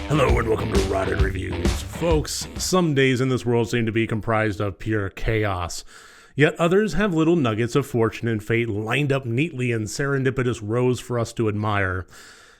Hello and welcome to Rotten Reviews. Folks, some days in this world seem to be comprised of pure chaos. Yet others have little nuggets of fortune and fate lined up neatly in serendipitous rows for us to admire.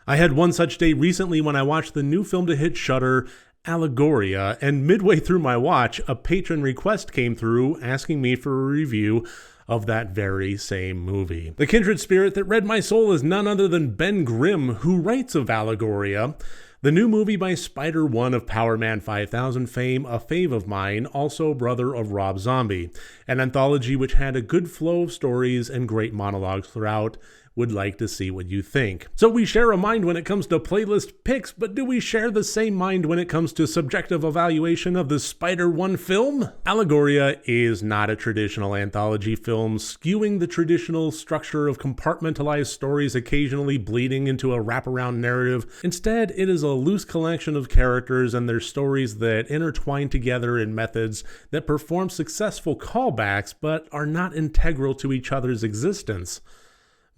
I had one such day recently when I watched the new film to hit Shudder, Allegoria, and midway through my watch, a patron request came through asking me for a review of that very same movie. The kindred spirit that read my soul is none other than Ben Grimm, who writes of Allegoria, the new movie by Spider-1 of Power Man 5000 fame, a fave of mine, also brother of Rob Zombie, an anthology which had a good flow of stories and great monologues throughout. Would like to see what you think. So we share a mind when it comes to playlist picks, but do we share the same mind when it comes to subjective evaluation of the Spider-1 film? Allegoria is not a traditional anthology film, skewing the traditional structure of compartmentalized stories occasionally bleeding into a wraparound narrative. Instead, it is a loose collection of characters and their stories that intertwine together in methods that perform successful callbacks but are not integral to each other's existence.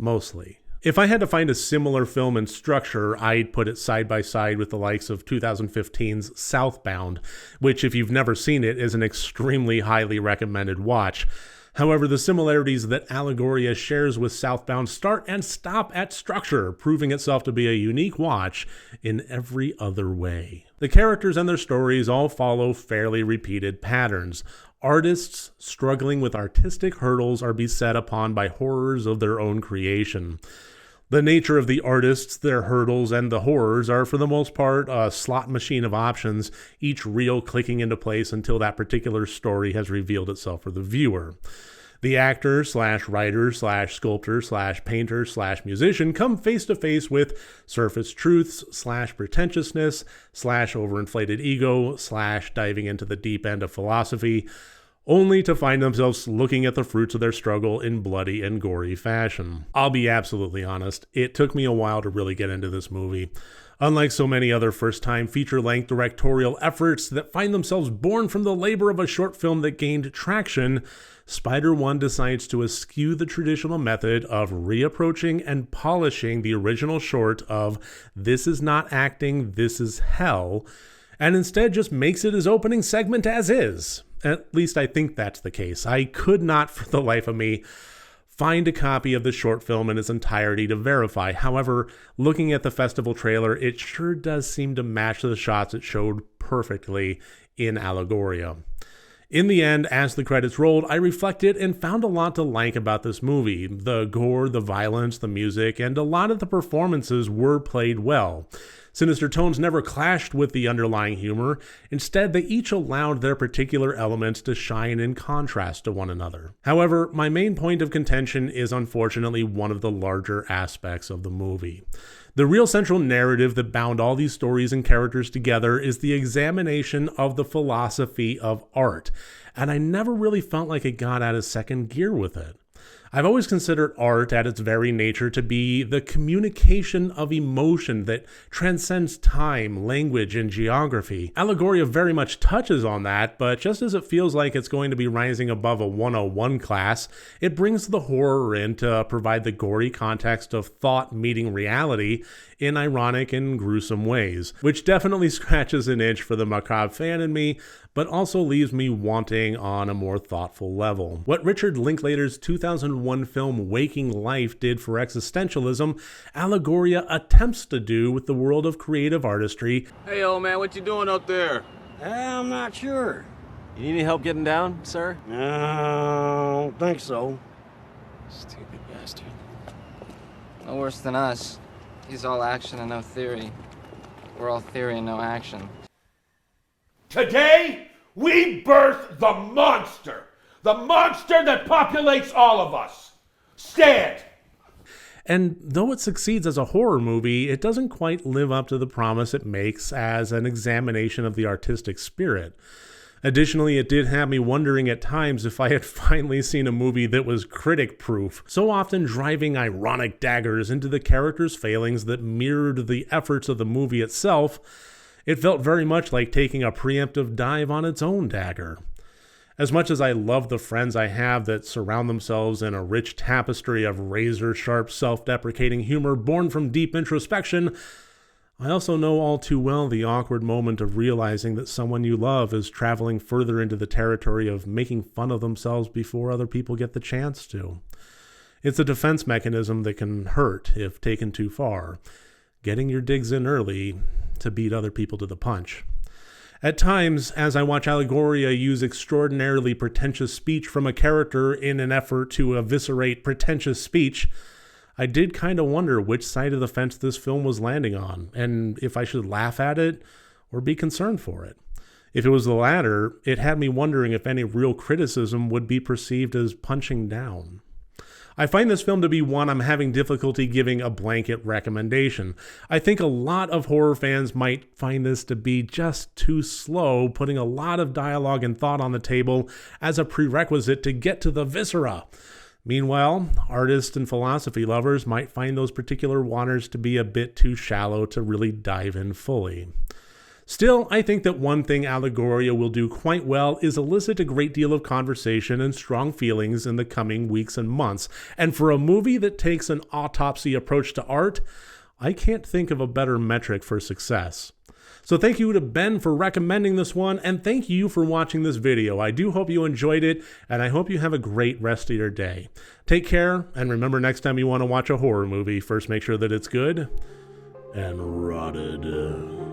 Mostly. If I had to find a similar film in structure, I'd put it side by side with the likes of 2015's Southbound, which, if you've never seen it, is an extremely highly recommended watch. However, the similarities that Allegoria shares with Southbound start and stop at structure, proving itself to be a unique watch in every other way. The characters and their stories all follow fairly repeated patterns. Artists struggling with artistic hurdles are beset upon by horrors of their own creation. The nature of the artists, their hurdles, and the horrors are for the most part a slot machine of options, each reel clicking into place until that particular story has revealed itself for the viewer. The actor / writer / sculptor / painter / musician come face to face with surface truths / pretentiousness / overinflated ego / diving into the deep end of philosophy, only to find themselves looking at the fruits of their struggle in bloody and gory fashion. I'll be absolutely honest, it took me a while to really get into this movie. Unlike so many other first-time feature-length directorial efforts that find themselves born from the labor of a short film that gained traction, Spider-1 decides to eschew the traditional method of reapproaching and polishing the original short of "this is not acting, this is hell," and instead just makes it his opening segment as is. At least I think that's the case. I could not, for the life of me, find a copy of the short film in its entirety to verify. However, looking at the festival trailer, it sure does seem to match the shots it showed perfectly in Allegoria. In the end, as the credits rolled, I reflected and found a lot to like about this movie. The gore, the violence, the music, and a lot of the performances were played well. Sinister tones never clashed with the underlying humor. Instead, they each allowed their particular elements to shine in contrast to one another. However, my main point of contention is unfortunately one of the larger aspects of the movie. The real central narrative that bound all these stories and characters together is the examination of the philosophy of art, and I never really felt like it got out of second gear with it. I've always considered art at its very nature to be the communication of emotion that transcends time, language, and geography. Allegoria very much touches on that, but just as it feels like it's going to be rising above a 101 class, it brings the horror in to provide the gory context of thought meeting reality in ironic and gruesome ways, which definitely scratches an itch for the macabre fan in me, but also leaves me wanting on a more thoughtful level. What Richard Linklater's 2001 film Waking Life did for existentialism, Allegoria attempts to do with the world of creative artistry. Hey, old man, what you doing up there? I'm not sure. You need any help getting down, sir? I don't think so. Stupid bastard. No worse than us. He's all action and no theory. We're all theory and no action. Today, we birth the monster that populates all of us. Stand! And though it succeeds as a horror movie, it doesn't quite live up to the promise it makes as an examination of the artistic spirit. Additionally, it did have me wondering at times if I had finally seen a movie that was critic-proof, so often driving ironic daggers into the characters' failings that mirrored the efforts of the movie itself. It felt very much like taking a preemptive dive on its own dagger. As much as I love the friends I have that surround themselves in a rich tapestry of razor-sharp, self-deprecating humor born from deep introspection, I also know all too well the awkward moment of realizing that someone you love is traveling further into the territory of making fun of themselves before other people get the chance to. It's a defense mechanism that can hurt if taken too far, getting your digs in early to beat other people to the punch. At times, as I watch Allegoria use extraordinarily pretentious speech from a character in an effort to eviscerate pretentious speech, I did kind of wonder which side of the fence this film was landing on, and if I should laugh at it or be concerned for it. If it was the latter, it had me wondering if any real criticism would be perceived as punching down. I find this film to be one I'm having difficulty giving a blanket recommendation. I think a lot of horror fans might find this to be just too slow, putting a lot of dialogue and thought on the table as a prerequisite to get to the viscera. Meanwhile, artists and philosophy lovers might find those particular waters to be a bit too shallow to really dive in fully. Still, I think that one thing Allegoria will do quite well is elicit a great deal of conversation and strong feelings in the coming weeks and months. And for a movie that takes an autopsy approach to art, I can't think of a better metric for success. So thank you to Ben for recommending this one, and thank you for watching this video. I do hope you enjoyed it, and I hope you have a great rest of your day. Take care, and remember, next time you want to watch a horror movie, first make sure that it's good and rotted.